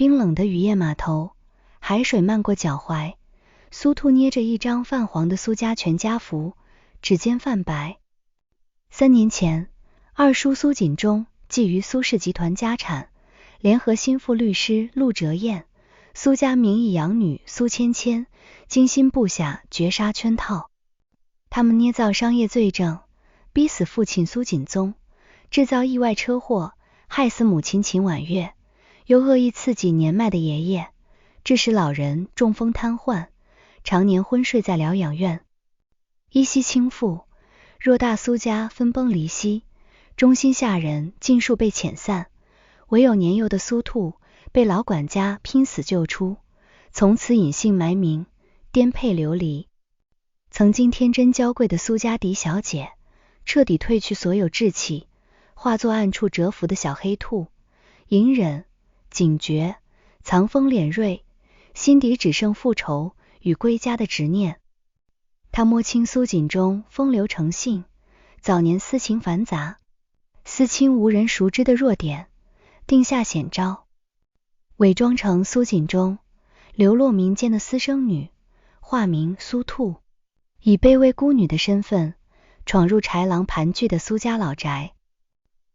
冰冷的雨夜碼頭，海水漫過腳踝，蘇兔捏着一張泛黃的蘇家全家福，指尖泛白。3年前，二叔蘇錦中覬覦蘇氏集團家產，聯合心腹律師陸哲彥、蘇家名義養女蘇芊芊，精心布下絕殺圈套。他們捏造商業罪證，逼死父親蘇錦宗，製造意外車禍，害死母親秦婉月，又惡意刺激年邁的爺爺，致使老人中風癱瘓，常年昏睡在療養院。依稀傾覆，偌大蘇家分崩離析，中心下人盡數被遣散，唯有年幼的蘇兔被老管家拼死救出，從此隱姓埋名，顛沛流離。曾經天真嬌貴的蘇家狄小姐，徹底褪去所有稚氣，化作暗處蟄伏的小黑兔，隱忍、警覺、藏鋒斂銳，心底只剩復仇與歸家的執念。他摸清蘇錦中風流成性，早年私情繁雜，私親無人熟知的弱點，定下險招，偽裝成蘇錦中流落民間的私生女，化名蘇兔，以卑微孤女的身份闖入豺狼盤踞的蘇家老宅，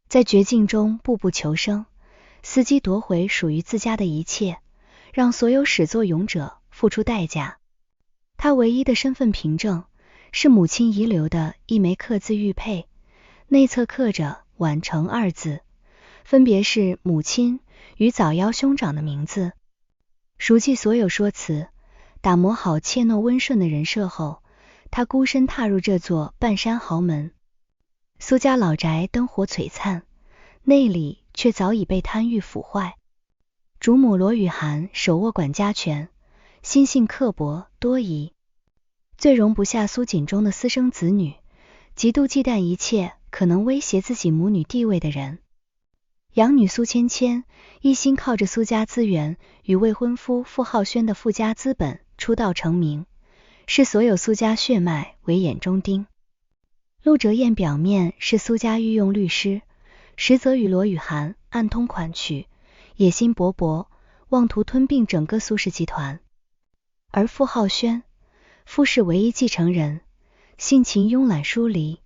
在絕境中步步求生，伺機奪回屬於自家的一切，讓所有始作俑者付出代價。他唯一的身份憑證是母親遺留的一枚刻字玉佩，內側刻着宛成2字，分別是母親與早夭兄長的名字。熟記所有說辭，打磨好怯懦溫順的人設後，他孤身踏入這座半山豪門。蘇家老宅燈火璀璨，內裡卻早已被貪慾腐壞。主母羅雨涵手握管家權，心性刻薄多疑，最容不下蘇錦中的私生子女，極度忌憚一切可能威脅自己母女地位的人。養女蘇芊芊一心靠着蘇家資源與未婚夫傅浩軒的富家資本出道成名，視所有蘇家血脈為眼中釘。陸哲彥表面是蘇家御用律師，實則與羅雨涵暗通款曲，野心勃勃，妄圖吞併整個蘇氏集團。而傅浩軒，傅氏唯一繼承人，性情慵懶疏離，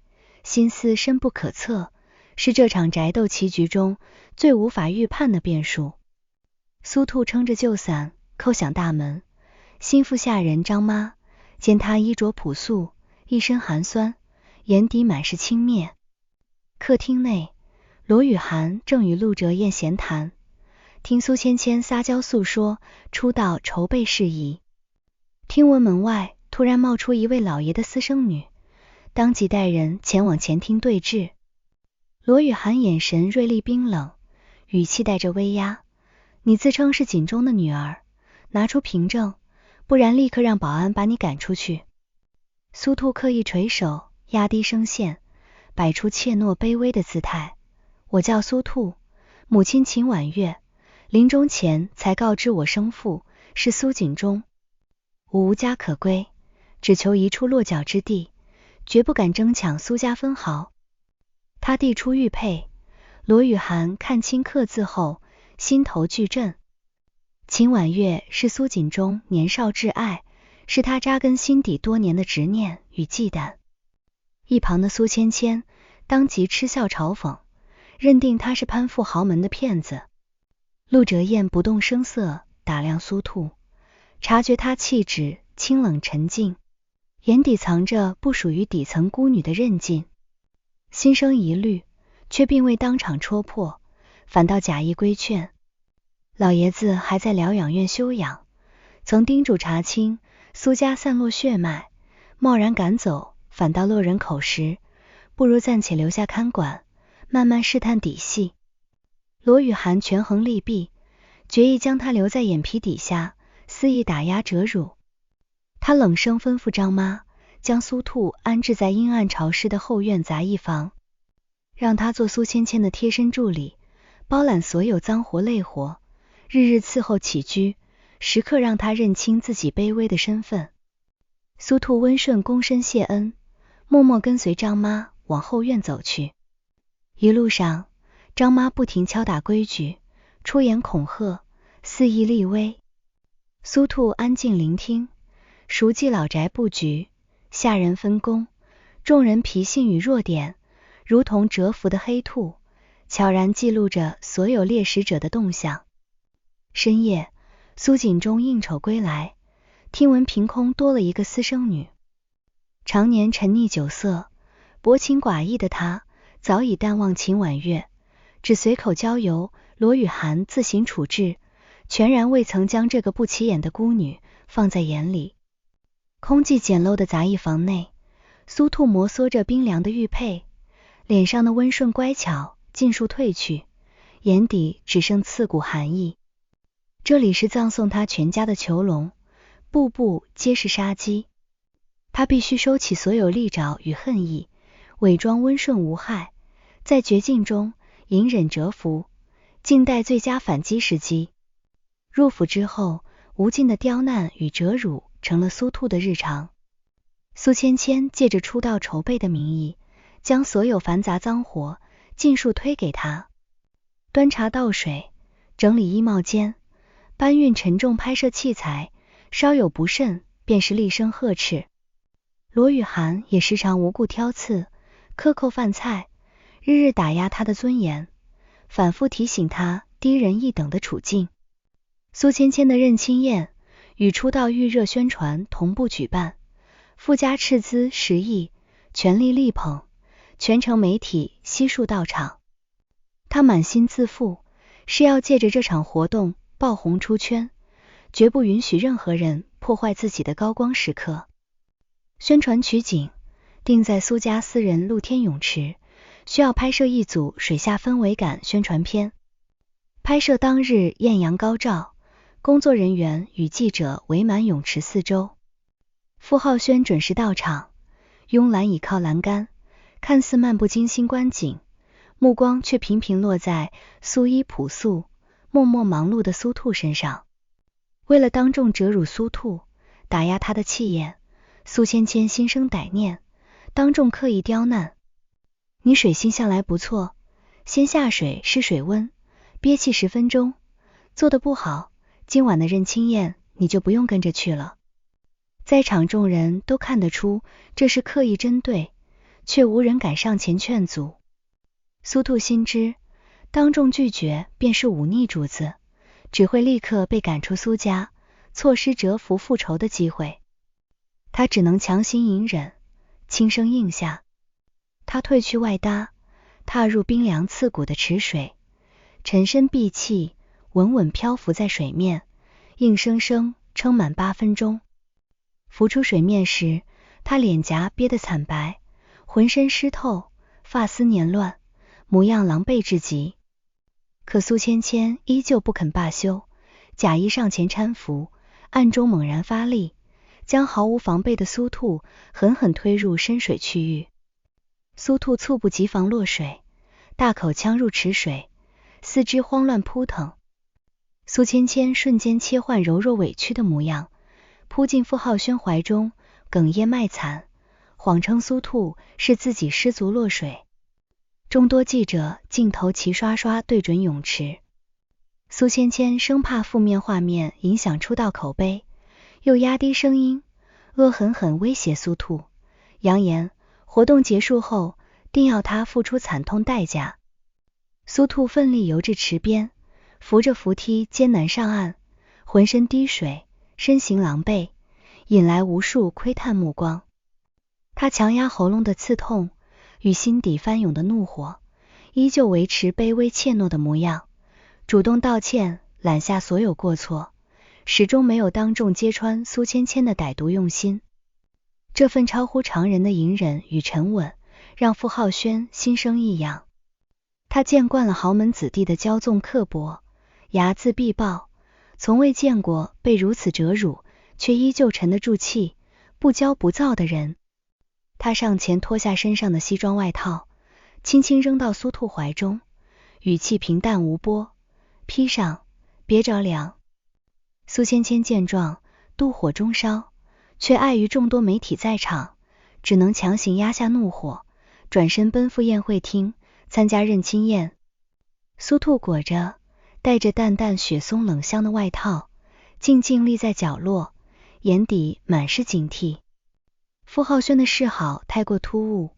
心思深不可測，是這場宅鬥棋局中最無法預判的變數。蘇兔撐着舊傘叩響大門，心腹下人張媽見他衣着樸素，一身寒酸，眼底滿是輕蔑。客廳內，羅雨涵正與陸哲彥閒談，聽蘇芊芊撒嬌訴說出道籌備事宜。聽聞門外突然冒出一位老爺的私生女，當即帶人前往前廳對峙。羅雨涵眼神銳利冰冷，語氣帶着威壓：你自稱是錦中的女兒，拿出憑證，不然立刻讓保安把你趕出去。蘇兔刻意垂手，壓低聲線，擺出怯懦卑微的姿態：我叫蘇兔，母親秦婉月，臨終前才告知我生父是蘇錦中，我無家可歸，只求一處落腳之地，絕不敢爭搶蘇家分毫。他遞出玉佩，羅雨涵看清刻字後，心頭巨震。秦婉月是蘇錦中年少摯愛，是他扎根心底多年的執念與忌憚。一旁的蘇芊芊當即嗤笑嘲諷，認定他是攀附豪門的騙子。陸哲彥不動聲色打量蘇兔，察覺他氣質清冷沉靜，眼底藏着不屬於底層孤女的韌勁。心生疑慮，卻並未當場戳破，反倒假意規勸。老爺子還在療養院休養，曾叮囑查清蘇家散落血脈，貿然趕走反倒落人口實，不如暫且留下看管，慢慢試探底細。羅雨涵權衡利弊，決意將他留在眼皮底下，肆意打壓折辱。他冷聲吩咐張媽，將蘇兔安置在陰暗潮濕的後院雜役房，讓他做蘇芊芊的貼身助理，包攬所有髒活累活，日日伺候起居，時刻讓他認清自己卑微的身份。蘇兔溫順躬身謝恩，默默跟隨張媽往後院走去。一路上，張媽不停敲打規矩，出言恐嚇，肆意立威。蘇兔安靜聆聽，熟記老宅布局、下人分工、眾人脾性與弱點，如同蟄伏的黑兔，悄然記錄着所有獵食者的動向。深夜，蘇錦中應酬歸來，聽聞憑空多了一個私生女。常年沉溺酒色、薄情寡義的他，早已淡忘秦婉月，只隨口交由羅雨涵自行處置，全然未曾將這個不起眼的孤女放在眼裡。空寂簡陋的雜役房內，蘇兔摩挲着冰涼的玉佩，臉上的溫順乖巧盡數褪去，眼底只剩刺骨寒意。這裡是葬送他全家的囚籠，步步皆是殺機。他必須收起所有利爪與恨意，偽裝溫順無害，在絕境中隱忍蟄伏，靜待最佳反擊時機。入府之後，無盡的刁難與折辱成了蘇兔的日常。蘇芊芊借着出道籌備的名義，將所有繁雜髒活盡數推給他，端茶倒水、整理衣帽間、搬運沉重拍攝器材，稍有不慎便是厲聲呵斥。羅雨涵也時常無故挑刺、克扣飯菜，日日打壓他的尊嚴，反覆提醒他低人一等的處境。蘇芊芊的認親宴與出道預熱宣傳同步舉辦，附加斥資10億，全力力捧，全城媒體悉數到場。他滿心自負，是要借着這場活動爆紅出圈，絕不允許任何人破壞自己的高光時刻。宣傳取景定在蘇家私人露天泳池，需要拍攝一組水下氛圍感宣傳片。拍攝當日豔陽高照，工作人員與記者圍滿泳池四周。傅浩軒準時到場，慵懶倚靠欄杆，看似漫不經心觀景，目光卻頻頻落在蘇衣樸素、默默忙碌的蘇兔身上。為了當眾折辱蘇兔，打壓他的氣焰，蘇芊芊心生歹念，當眾刻意刁難。你水性向來不錯，先下水試水溫，憋氣10分鐘，做得不好，今晚的認親宴你就不用跟着去了。在場眾人都看得出這是刻意針對，卻無人敢上前勸阻。蘇兔心知，當眾拒絕便是忤逆主子，只會立刻被趕出蘇家，錯失蟄伏復仇的機會。他只能強行隱忍，輕聲應下。他褪去外搭，踏入冰涼刺骨的池水，沉身閉氣，穩穩漂浮在水面，硬生生撐滿8分鐘。浮出水面時，他臉頰憋得慘白，渾身濕透，髮絲粘亂，模樣狼狽至極。可蘇芊芊依舊不肯罷休，假意上前攙扶，暗中猛然發力，將毫無防備的蘇兔狠狠推入深水區域。蘇兔猝不及防落水，大口嗆入池水，四肢慌亂撲騰。蘇芊芊瞬間切換柔弱委屈的模樣，撲進傅浩軒懷中，哽咽賣慘，謊稱蘇兔是自己失足落水。眾多記者鏡頭齊刷刷對準泳池。蘇芊芊生怕負面畫面影響出道口碑，又壓低聲音，惡狠狠威脅蘇兔，揚言活動結束後定要他付出慘痛代價。蘇兔奮力游至池邊，扶着扶梯艱難上岸，渾身滴水，身形狼狽，引來無數窺探目光。他強壓喉嚨的刺痛與心底翻湧的怒火，依舊維持卑微怯懦的模樣，主動道歉，攬下所有過錯，始終沒有當眾揭穿蘇芊芊的歹毒用心。這份超乎常人的隱忍與沉穩，讓傅浩軒心生異樣。他見慣了豪門子弟的驕縱刻薄、睚眦必報，從未見過被如此折辱卻依舊沉得住氣、不驕不躁的人。他上前脫下身上的西裝外套，輕輕扔到蘇兔懷中，語氣平淡無波：“披上，別着涼。”蘇芊芊見狀，妒火中燒，卻礙於眾多媒體在場，只能強行壓下怒火，轉身奔赴宴會廳參加認親宴。蘇兔裹着帶着淡淡雪松冷香的外套，靜靜立在角落，眼底滿是警惕。傅浩軒的示好太過突兀，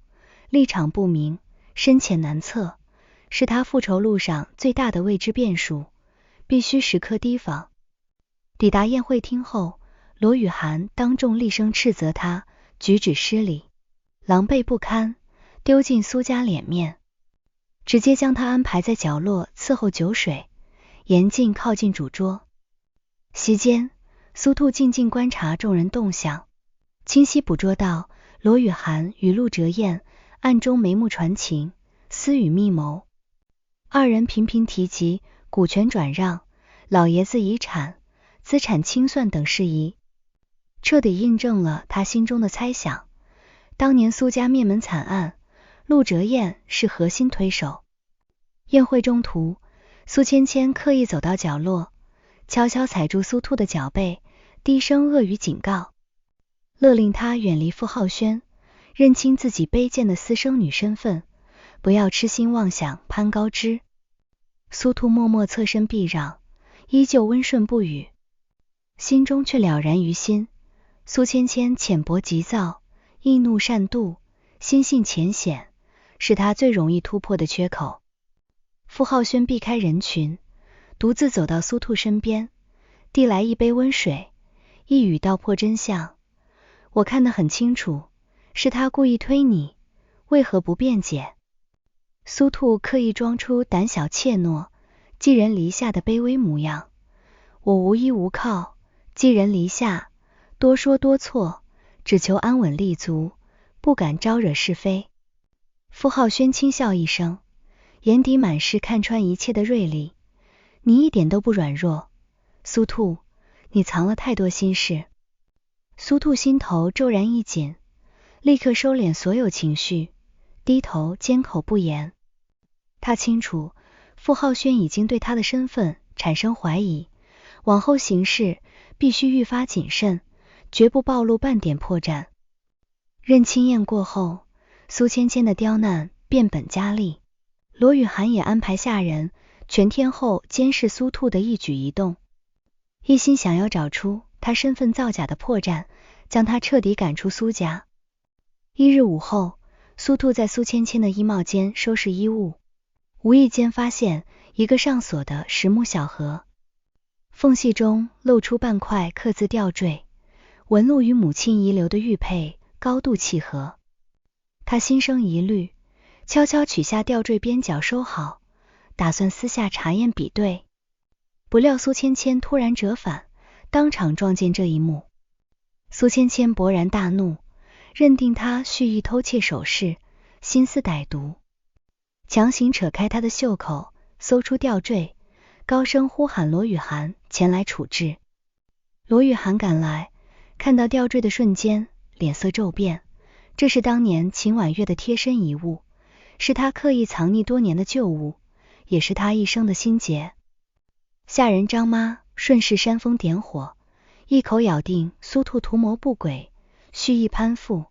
立場不明，深淺難測，是他復仇路上最大的未知變數，必須時刻提防。抵達宴會廳後，羅雨涵當眾厲聲斥責他舉止失禮，狼狽不堪，丟盡蘇家臉面，直接將他安排在角落伺候酒水，嚴禁靠近主桌。席間，蘇兔靜靜觀察眾人動向，清晰捕捉到羅雨涵與陸哲彥暗中眉目傳情，私語密謀。二人頻頻提及股權轉讓、老爺子遺產、資產清算等事宜，徹底印證了他心中的猜想。當年蘇家滅門慘案，陸哲彥是核心推手。宴會中途，蘇芊芊刻意走到角落，悄悄踩住蘇兔的腳背，低聲惡語警告，勒令他遠離傅浩軒，認清自己卑賤的私生女身份，不要痴心妄想攀高枝。蘇兔默默側身避讓，依舊溫順不語，心中卻了然於心。蘇芊芊淺薄急躁，易怒善妒，心性淺顯，是他最容易突破的缺口。傅浩軒避開人群，獨自走到蘇兔身邊，遞來一杯溫水，一語道破真相。我看得很清楚，是他故意推你，為何不辯解？蘇兔刻意裝出膽小怯懦、寄人籬下的卑微模樣。我無依無靠，寄人籬下，多說多錯，只求安穩立足，不敢招惹是非。傅浩軒輕笑一聲，眼底滿是看穿一切的銳利。你一點都不軟弱，蘇兔，你藏了太多心事。蘇兔心頭驟然一緊，立刻收斂所有情緒，低頭緘口不言。他清楚，傅浩軒已經對他的身份產生懷疑，往後行事必須愈發謹慎，絕不暴露半點破綻。認親宴過後，蘇芊芊的刁難變本加厲，羅雨涵也安排下人全天候監視蘇兔的一舉一動，一心想要找出他身份造假的破綻，將他徹底趕出蘇家。一日午後，蘇兔在蘇芊芊的衣帽間收拾衣物，無意間發現一個上鎖的實木小盒，縫隙中露出半塊刻字吊墜，紋路與母親遺留的玉佩高度契合。他心生疑慮，悄悄取下吊墜邊角收好，打算私下查驗比對。不料蘇芊芊突然折返，當場撞見這一幕。蘇芊芊勃然大怒，認定他蓄意偷竊首飾，心思歹毒，強行扯開他的袖口，搜出吊墜，高聲呼喊羅雨涵前來處置。羅雨涵趕來，看到吊墜的瞬間，臉色驟變。這是當年秦婉月的貼身遺物，是他刻意藏匿多年的舊物，也是他一生的心結。下人張媽順勢煽風點火，一口咬定蘇兔圖謀不軌，蓄意攀附。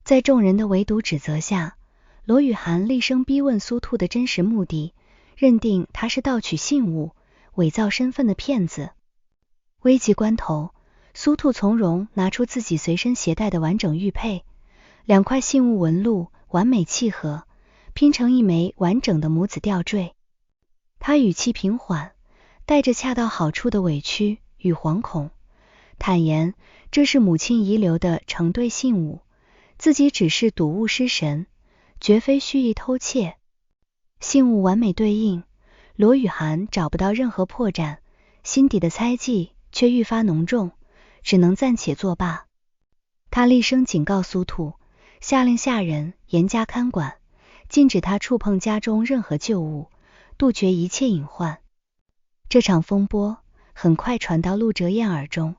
在眾人的圍堵指責下，羅雨涵厲聲逼問蘇兔的真實目的，認定他是盜取信物、偽造身份的騙子。危急關頭，蘇兔從容拿出自己隨身攜帶的完整玉佩，兩塊信物紋路完美契合，拼成一枚完整的母子吊墜。他語氣平緩，帶着恰到好處的委屈與惶恐，坦言這是母親遺留的成對信物，自己只是睹物失神，絕非蓄意偷竊。信物完美對應，羅雨涵找不到任何破綻，心底的猜忌卻愈發濃重，只能暫且作罷。他厲聲警告蘇兔，下令下人嚴加看管，禁止他觸碰家中任何舊物，杜絕一切隱患。這場風波很快傳到陸哲彥耳中，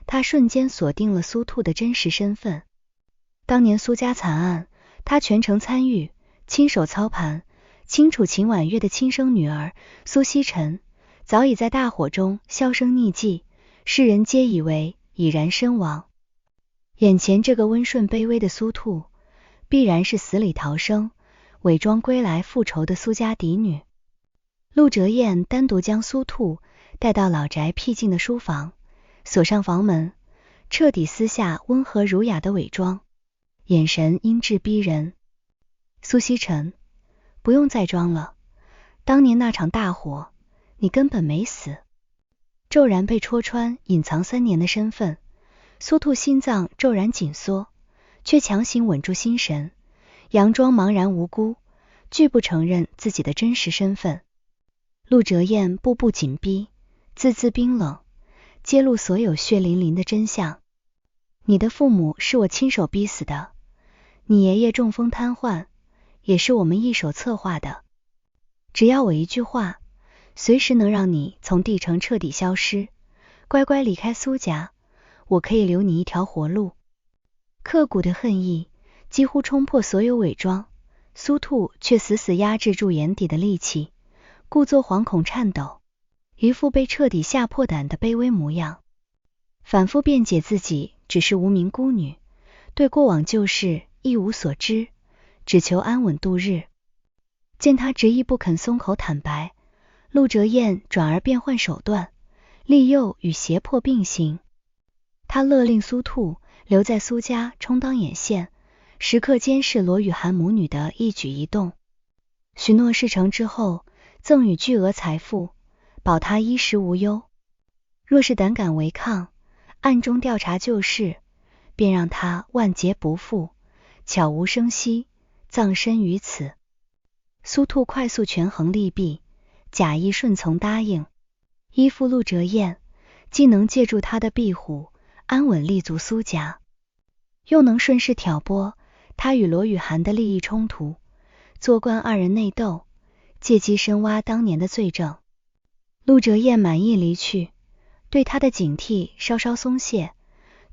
他瞬間鎖定了蘇兔的真實身份。當年蘇家慘案，他全程參與，親手操盤，清楚秦婉月的親生女兒蘇錫辰早已在大火中銷聲匿跡，世人皆以為已然身亡。眼前這個溫順卑微的蘇兔，必然是死裡逃生、偽裝歸來復仇的蘇家嫡女。陸哲彥單獨將蘇兔帶到老宅僻靜的書房，鎖上房門，徹底撕下溫和儒雅的偽裝，眼神陰鸷逼人。蘇西塵，不用再裝了，當年那場大火，你根本沒死。骤然被戳穿隱藏3年的身份，蘇兔心臟驟然緊縮，卻強行穩住心神，佯裝茫然無辜，拒不承認自己的真實身份。陸哲彥步步緊逼，字字冰冷，揭露所有血淋淋的真相。你的父母是我親手逼死的，你爺爺中風癱瘓，也是我們一手策劃的。只要我一句話，隨時能讓你從地城徹底消失，乖乖離開蘇家，我可以留你一條活路。刻骨的恨意幾乎衝破所有偽裝，蘇兔卻死死壓制住眼底的戾氣，故作惶恐顫抖，一副被徹底嚇破膽的卑微模樣，反復辯解自己只是無名孤女，對過往舊事一無所知，只求安穩度日。見他執意不肯鬆口坦白，陸哲彥轉而變換手段，利誘與脅迫並行。他勒令蘇兔留在蘇家充當眼線，時刻監視羅雨涵母女的一舉一動，許諾事成之後贈予巨額財富，保他衣食無憂。若是膽敢違抗，暗中調查舊事，便讓他萬劫不復，悄無聲息，葬身於此。蘇兔快速權衡利弊，假意順從答應，依附陸哲彥，既能借助他的庇護安穩立足蘇家，又能順勢挑撥他與羅雨涵的利益衝突，作慣二人內鬥，借機深挖當年的罪證。陸哲彥滿意離去，對他的警惕稍稍鬆懈，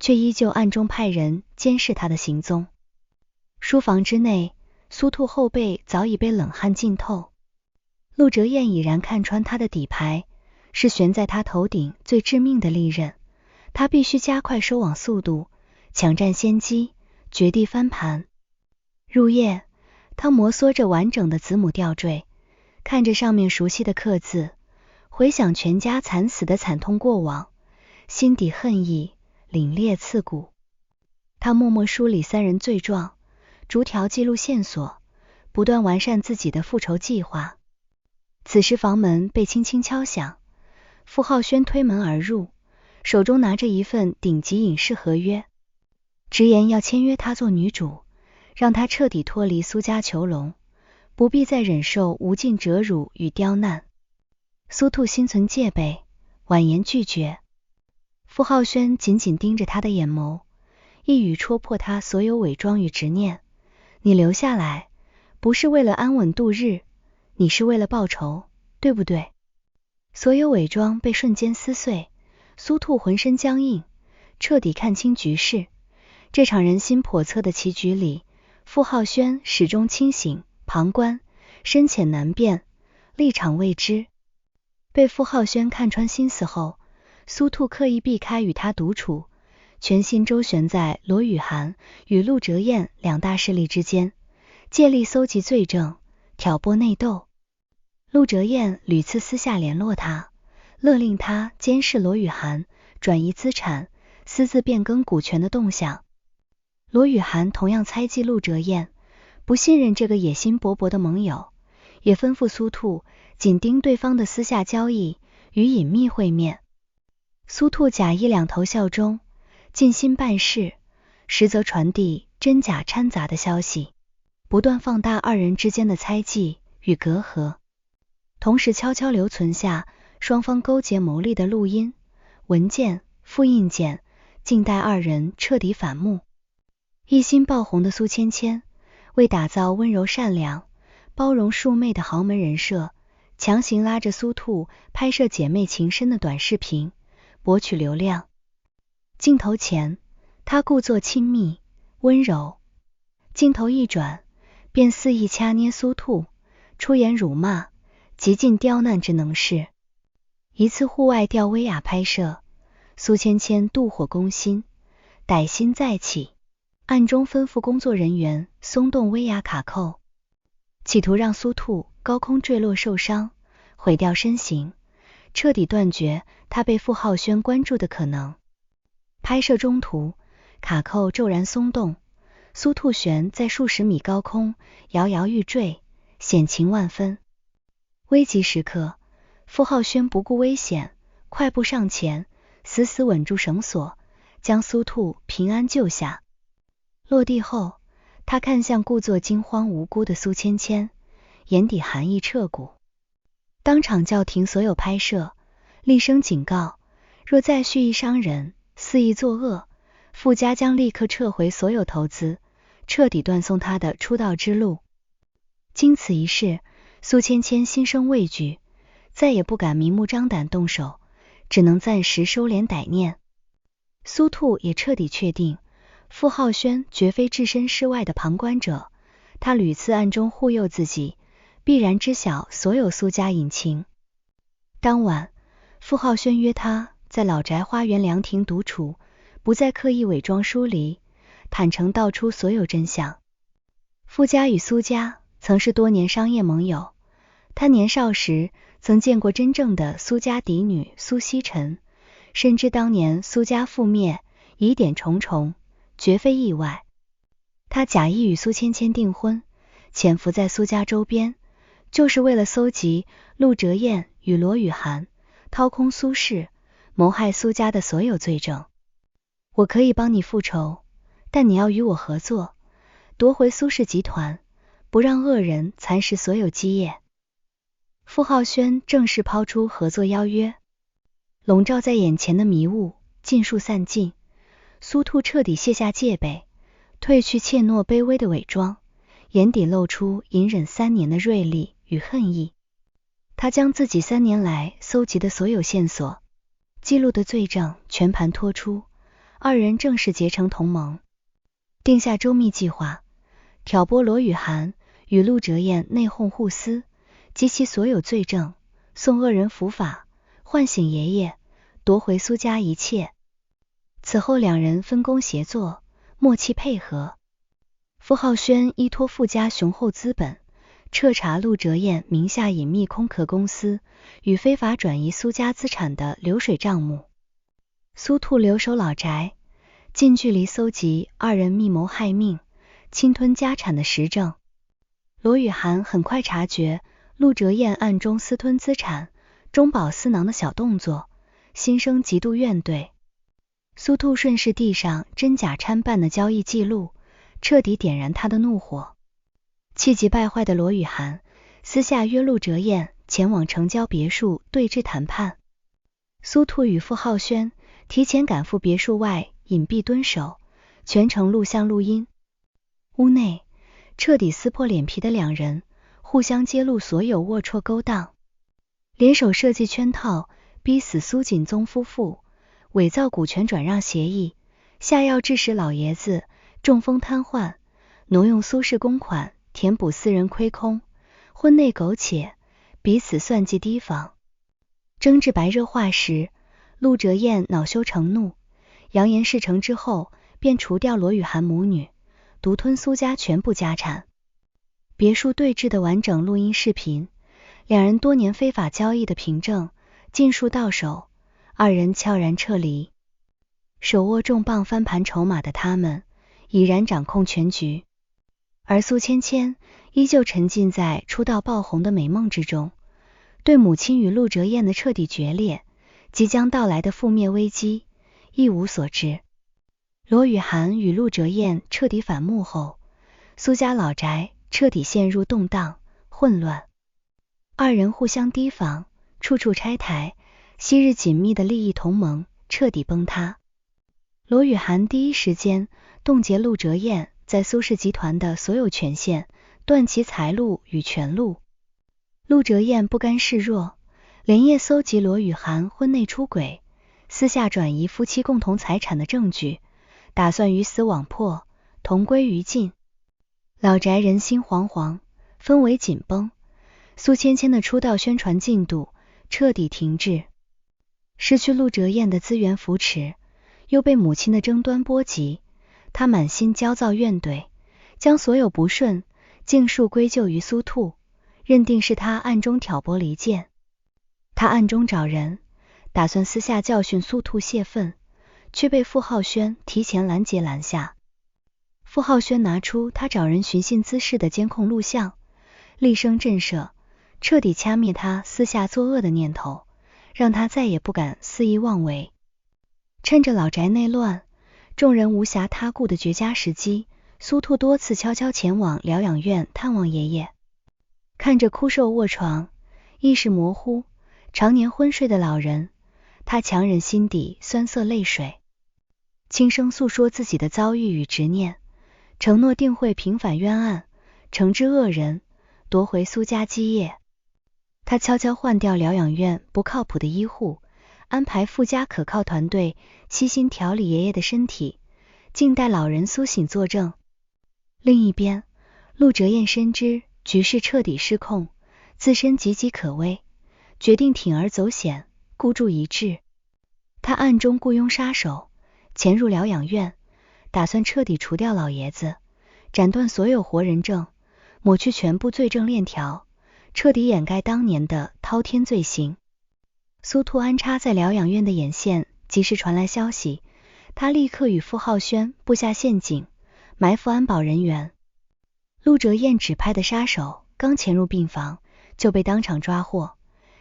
卻依舊暗中派人監視他的行蹤。書房之內，蘇兔後背早已被冷汗浸透，陸哲彥已然看穿他的底牌是懸在他頭頂最致命的利刃，他必須加快收網速度，搶佔先機，絕地翻盤。入夜，他摩挲着完整的子母吊墜，看着上面熟悉的刻字，回想全家慘死的慘痛過往，心底恨意凜冽刺骨。他默默梳理3人罪狀，逐條記錄線索，不斷完善自己的復仇計劃。此時房門被輕輕敲響，傅浩軒推門而入，手中拿着一份頂級影視合約，直言要簽約他做女主，讓他徹底脫離蘇家囚籠，不必再忍受無盡折辱與刁難。蘇兔心存戒備，婉言拒絕。傅浩軒緊緊盯着他的眼眸，一語戳破他所有偽裝與執念。你留下來，不是為了安穩度日，你是為了報仇，對不對？所有偽裝被瞬間撕碎，蘇兔渾身僵硬，徹底看清局勢。這場人心叵測的棋局裡，傅浩軒始終清醒旁觀，深淺難辨，立場未知。被傅浩軒看穿心思後，蘇兔刻意避開與他獨處，全心周旋在羅雨涵與陸哲彥兩大勢力之間，借力搜集罪證，挑撥內鬥。陸哲彥屢次私下聯絡他，勒令他監視羅雨涵，轉移資產，私自變更股權的動向。羅雨涵同樣猜忌陸哲彥，不信任這個野心勃勃的盟友，也吩咐蘇兔緊盯對方的私下交易與隱秘會面。蘇兔假意兩頭效忠，盡心辦事，實則傳遞真假摻雜的消息，不斷放大二人之間的猜忌與隔閡，同時悄悄留存下雙方勾結謀利的錄音、文件、複印件，靜待二人徹底反目。一心爆紅的蘇芊芊，為打造溫柔善良、包容庶妹的豪門人設，強行拉着蘇兔拍攝姐妹情深的短視頻，博取流量。鏡頭前，她故作親密、溫柔，鏡頭一轉，便肆意掐捏蘇兔，出言辱罵，極盡刁難之能事。一次戶外吊威亞拍攝，蘇芊芊妒火攻心，歹心再起，暗中吩咐工作人員鬆動威亞卡扣，企圖讓蘇兔高空墜落受傷，毀掉身形，徹底斷絕他被傅浩軒關注的可能。拍攝中途，卡扣驟然鬆動，蘇兔懸在數十米高空，搖搖欲墜，險情萬分。危急時刻，傅浩軒不顧危險，快步上前，死死穩住繩索，將蘇兔平安救下。落地後，他看向故作驚慌無辜的蘇芊芊，眼底寒意徹骨，當場叫停所有拍攝，厲聲警告，若再蓄意傷人，肆意作惡，傅家將立刻撤回所有投資，徹底斷送他的出道之路。經此一事，蘇芊芊心生畏懼，再也不敢明目張膽動手，只能暫時收斂歹念。蘇兔也徹底確定，傅浩軒絕非置身事外的旁觀者，他屢次暗中護佑自己，必然知曉所有蘇家隱情。當晚，傅浩軒約他在老宅花園涼亭獨處，不再刻意偽裝疏離，坦誠道出所有真相。傅家與蘇家曾是多年商業盟友，他年少時曾見過真正的蘇家嫡女蘇錫辰，深知當年蘇家覆滅，疑點重重，絕非意外。他假意與蘇芊芊訂婚，潛伏在蘇家周邊，就是為了搜集陸哲彥與羅雨涵，掏空蘇氏，謀害蘇家的所有罪證。我可以幫你復仇，但你要與我合作，奪回蘇氏集團，不讓惡人蠶食所有基業。傅浩軒正式拋出合作邀約，籠罩在眼前的迷霧盡數散盡，蘇兔徹底卸下戒備，褪去怯懦卑微的偽裝，眼底露出隱忍3年的銳利與恨意。他將自己3年來搜集的所有線索、記錄的罪證全盤托出，二人正式結成同盟，定下周密計劃，挑撥羅雨涵與陸哲彥內訌互撕，集其所有罪證，送惡人伏法，喚醒爺爺，奪回蘇家一切。此後兩人分工協作，默契配合。傅浩軒依托傅家雄厚資本，徹查陸哲彥名下隱秘空殼公司與非法轉移蘇家資產的流水賬目。蘇兔留守老宅，近距離搜集二人密謀害命、侵吞家產的實證。羅雨涵很快察覺陸哲彥暗中私吞資產、中飽私囊的小動作，心生極度怨懟。蘇兔順勢遞上真假參半的交易記錄，徹底點燃他的怒火。氣急敗壞的羅雨涵私下約陸哲彥前往城郊別墅對峙談判。蘇兔與傅浩軒提前趕赴別墅外隱蔽蹲守，全程錄像錄音。屋內徹底撕破臉皮的兩人互相揭露所有齷齪勾當，聯手設計圈套，逼死蘇錦宗夫婦，偽造股權轉讓協議，下藥致使老爺子中風癱瘓，挪用蘇氏公款填補私人虧空，婚內苟且，彼此算計提防。爭執白熱化時，陸哲彥惱羞成怒，揚言事成之後便除掉羅雨涵母女，獨吞蘇家全部家產。別墅對峙的完整錄音視頻，兩人多年非法交易的憑證盡數到手，二人悄然撤離。手握重磅翻盤籌碼的他們已然掌控全局，而蘇芊芊依舊沉浸在出道爆紅的美夢之中，對母親與陸哲彥的徹底決裂、即將到來的覆滅危機一無所知。羅雨涵與陸哲彥徹底反目後，蘇家老宅徹底陷入動盪混亂，二人互相提防，處處拆台，昔日緊密的利益同盟徹底崩塌。羅雨涵第一時間凍結陸哲彥在蘇氏集團的所有權限，斷其財路與權路。陸哲彥不甘示弱，連夜搜集羅雨涵婚內出軌、私下轉移夫妻共同財產的證據，打算魚死網破，同歸於盡。老宅人心惶惶，氛圍緊繃，蘇芊芊的出道宣傳進度徹底停滯。失去陸哲彥的資源扶持，又被母親的爭端波及，他滿心焦躁怨懟，將所有不順盡數歸咎於蘇兔，認定是他暗中挑撥離間。他暗中找人，打算私下教訓蘇兔泄憤，卻被傅浩軒提前攔下。傅浩軒拿出他找人尋釁滋事的監控錄像，厲聲震懾，徹底掐滅他私下作惡的念頭，讓他再也不敢肆意妄為。趁着老宅內亂，眾人無暇他顧的絕佳時機，蘇兔多次悄悄前往療養院探望爺爺。看着枯瘦臥床、意識模糊、常年昏睡的老人，他強忍心底酸澀淚水，輕聲訴說自己的遭遇與執念，承諾定會平反冤案，懲治惡人，奪回蘇家基業。他悄悄換掉療養院不靠譜的醫護，安排傅家可靠團隊悉心調理爺爺的身體，靜待老人蘇醒作證。另一邊，陸哲彥深知局勢徹底失控，自身岌岌可危，決定鋌而走險，孤注一擲。他暗中雇傭殺手，潛入療養院，打算徹底除掉老爺子，斬斷所有活人證，抹去全部罪證鏈條，徹底掩蓋當年的滔天罪行。蘇兔安插在療養院的眼線及時傳來消息，他立刻與傅浩軒布下陷阱，埋伏安保人員。陸哲彥指派的殺手剛潛入病房，就被當場抓獲，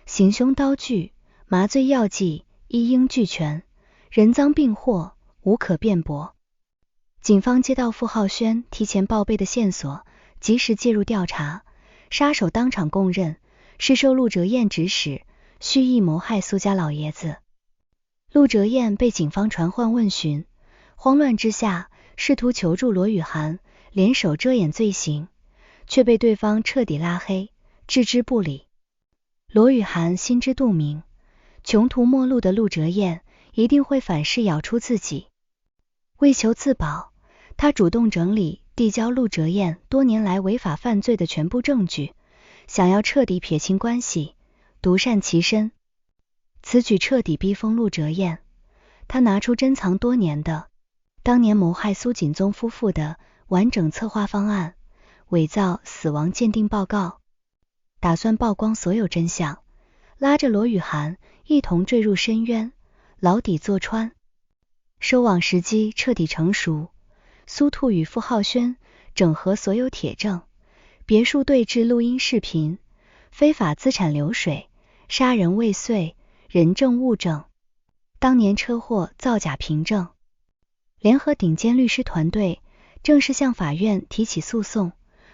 行兇刀具、麻醉藥劑一應俱全，人贓並獲，無可辯駁。警方接到傅浩軒提前報備的線索，及時介入調查，殺手當場供認是受陸哲彥指使，蓄意謀害蘇家老爺子。陸哲彥被警方傳喚問詢，慌亂之下試圖求助羅雨涵，聯手遮掩罪行，卻被對方徹底拉黑，置之不理。羅雨涵心知肚明，窮途末路的陸哲彥一定會反噬咬出自己。為求自保，他主動整理遞交陸哲彥多年來違法犯罪的全部證據，想要徹底撇清關係，獨善其身。此舉徹底逼瘋陸哲彥，他拿出珍藏多年的當年謀害蘇錦宗夫婦的完整策劃方案，偽造死亡鑑定報告，打算曝光所有真相，拉着羅雨涵一同墜入深淵，牢底坐穿。收網時機徹底成熟，蘇兔與傅浩軒整合所有鐵證，別墅對峙錄音視頻，非法資產流水，殺人未遂，人證物證，當年車禍造假憑證。聯合頂尖律師團隊正式向法院提起訴訟，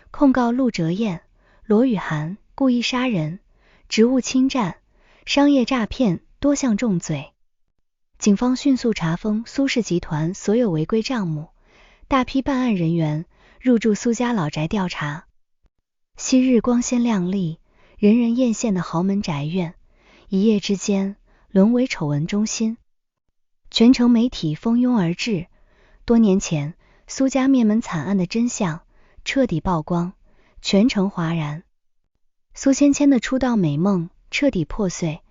控告陸哲彥、羅雨涵故意殺人、職務侵占、商業詐騙多項重罪。警方迅速查封蘇氏集團所有違規賬目，大批辦案人員入駐蘇家老宅調查。昔日光鮮亮麗、人人豔羨的豪門宅院，一夜之間淪為醜聞中心。全城媒體蜂擁而至，多年前蘇家滅門慘案的真相徹底曝光，全城譁然。蘇芊芊的出道美夢徹底破碎，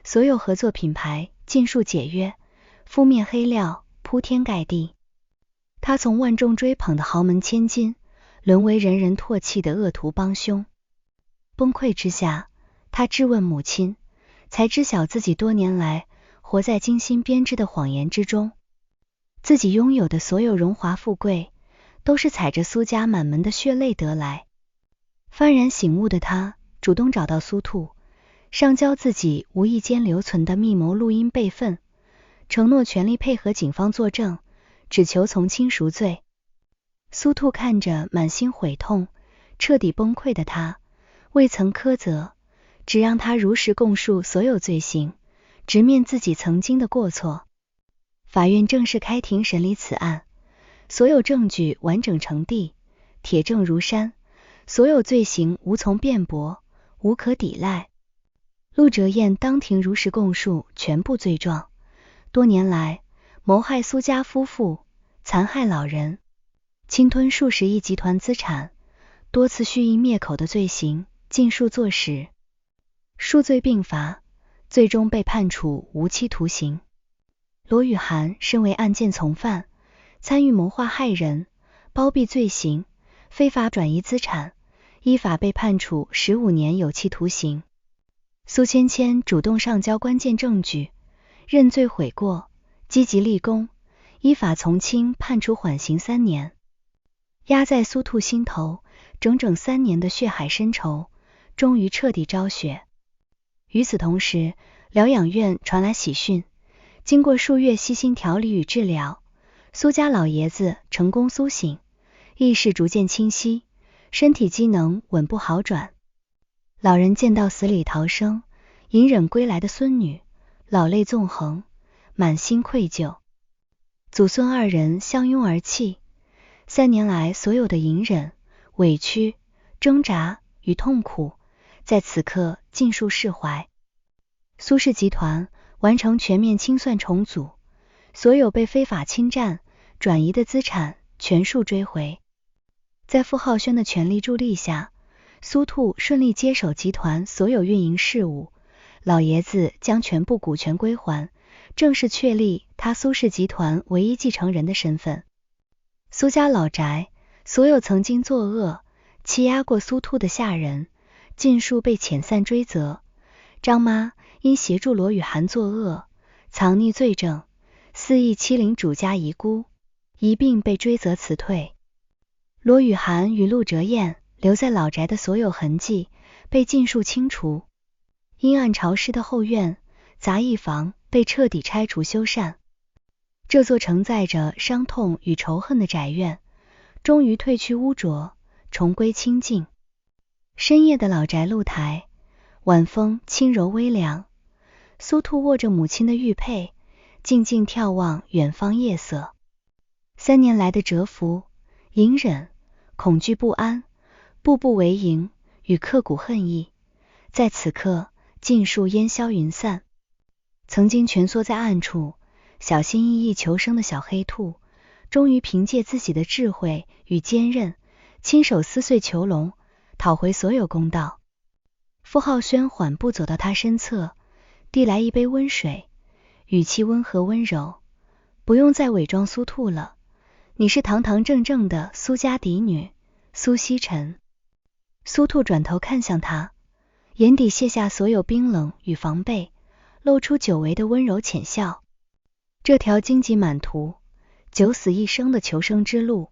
所有合作品牌盡數解約，負面黑料鋪天蓋地。他從萬眾追捧的豪門千金，淪為人人唾棄的惡徒幫兇。崩潰之下，他質問母親，才知曉自己多年來活在精心編織的謊言之中。自己擁有的所有榮華富貴，都是踩着蘇家滿門的血淚得來。幡然醒悟的他，主動找到蘇兔，上交自己無意間留存的密謀錄音備份，承諾全力配合警方作證，只求從輕贖罪。蘇兔看着滿心悔痛、徹底崩潰的他，未曾苛責，只讓他如實供述所有罪行，直面自己曾經的過錯。法院正式開庭審理此案，所有證據完整成地，鐵證如山，所有罪行無從辯駁，無可抵賴。陸哲彥當庭如實供述全部罪狀，多年來謀害蘇家夫婦，殘害老人，侵吞數十億集團資產，多次蓄意滅口的罪行盡數坐實，數罪並罰，最終被判處無期徒刑。羅雨涵身為案件從犯，參與謀劃害人、包庇罪行、非法轉移資產，依法被判處15年有期徒刑。蘇芊芊主動上交關鍵證據，認罪悔過，積極立功，依法從輕判處緩刑3年。壓在蘇兔心頭整整3年的血海深仇，終於徹底昭雪。與此同時，療養院傳來喜訊，經過數月悉心調理與治療，蘇家老爺子成功蘇醒，意識逐漸清晰，身體機能穩步好轉。老人見到死裡逃生、隱忍歸來的孫女，老淚縱橫，滿心愧疚。祖孫2人相擁而泣，3年來所有的隱忍、委屈、掙扎與痛苦，在此刻盡數釋懷。蘇氏集團完成全面清算重組，所有被非法侵占、轉移的資產全數追回。在傅浩軒的全力助力下，蘇兔順利接手集團所有運營事務，老爺子將全部股權歸還，正式確立他蘇氏集團唯一繼承人的身份。蘇家老宅所有曾經作惡、欺壓過蘇兔的下人，盡數被遣散追責。張媽因協助羅雨涵作惡、藏匿罪證，肆意欺凌主家遺孤，一併被追責辭退。羅雨涵與陸哲彥留在老宅的所有痕跡被盡數清除，陰暗潮濕的後院、雜役房被徹底拆除修繕。這座承載着傷痛與仇恨的宅院，終於褪去污濁，重歸清淨。深夜的老宅露台，晚風輕柔微涼，蘇兔握着母親的玉佩，靜靜眺望遠方夜色。3年來的蟄伏、隱忍、恐懼不安、步步為營與刻骨恨意，在此刻盡數煙消雲散。曾經蜷縮在暗處小心翼翼求生的小黑兔，終於憑借自己的智慧與堅韌，親手撕碎囚籠，討回所有公道。傅浩軒緩步走到他身側，遞來一杯溫水，語氣溫和溫柔：不用再偽裝蘇兔了，你是堂堂正正的蘇家嫡女，蘇曦塵。蘇兔轉頭看向他，眼底卸下所有冰冷與防備，露出久違的溫柔淺笑。這條荊棘滿途、九死一生的求生之路，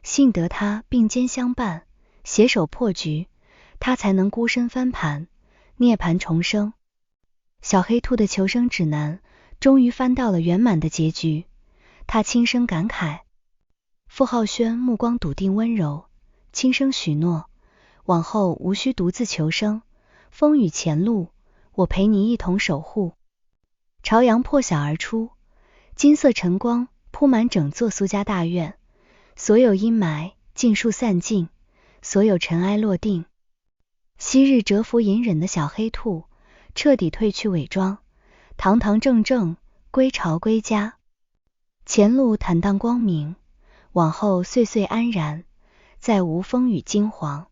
幸得他並肩相伴，攜手破局，他才能孤身翻盤，涅槃重生。小黑兔的求生指南終於翻到了圓滿的結局，他輕聲感慨。傅浩軒目光篤定溫柔，輕聲許諾，往後無需獨自求生，風雨前路，我陪你一同守護。朝陽破曉而出，金色晨光鋪滿整座蘇家大院，所有陰霾盡數散盡，所有塵埃落定。昔日蟄伏隱忍的小黑兔徹底褪去偽裝，堂堂正正歸巢歸家。前路坦蕩光明，往後歲歲安然，再無風雨驚惶。